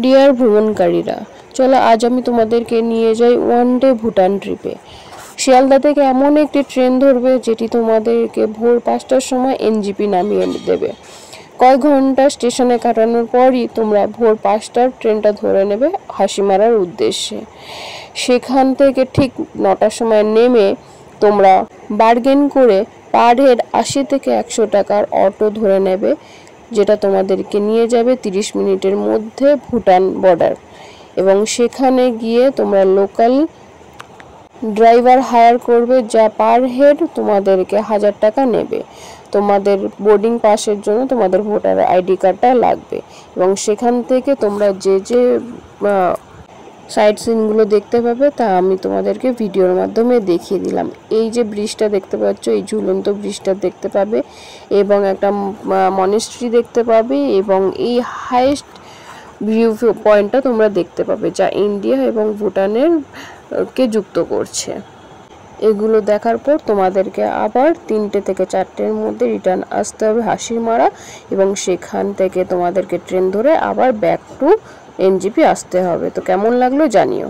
Deer ভ্রমণকারীরা, চলো আজ আমি তোমাদেরকে নিয়ে যাই ওয়ান ডে ভুটান ট্রিপে। শিয়ালদা থেকে এমন একটি ট্রেন ধরবে যেটি তোমাদেরকে ভোর 5টার সময় এনজিপি নামিয়ে দেবে। কয়েক ঘন্টা স্টেশনে কাটানোর পরই তোমরা ভোর 5টার ট্রেনটা ধরে নেবে হাসিমারার উদ্দেশ্যে। সেখান থেকে ঠিক 9টার সময় নেমে তোমরা বার্গেন করে পার হেড 80 থেকে 100 টাকার অটো ধরে নেবে, যেটা তোমাদেরকে নিয়ে যাবে 30 মিনিটের মধ্যে ভুটান বর্ডার। এবং সেখানে গিয়ে তোমরা লোকাল ড্রাইভার হায়ার করবে, যা পার হেড তোমাদেরকে 1000 টাকা নেবে। তোমাদের বোর্ডিং পাসের জন্য তোমাদের ভোটার আইডি কার্ডটা লাগবে। এবং সেখান থেকে তোমরা যে সাইট সিনগুলো দেখতে পাবে তা আমি তোমাদেরকে ভিডিওর মাধ্যমে দেখিয়ে দিলাম। এই যে ব্রিজটা দেখতে পাচ্ছ, এই ঝুলন্ত ব্রিজটা দেখতে পাবে এবং একটা মনেস্ট্রি দেখতে পাবে এবং এই হাইয়েস্ট ভিউ পয়েন্টটা তোমরা দেখতে পাবে, যা ইন্ডিয়া এবং ভুটানের কে যুক্ত করছে। এগুলো দেখার পর তোমাদেরকে আবার 3টে থেকে 4টের মধ্যে রিটার্ন আসতে হবে হাসিমারা, এবং সেখান থেকে তোমাদেরকে ট্রেন ধরে আবার ব্যাক টু এনজিপি আসতে হবে। তো কেমন লাগলো জানিও।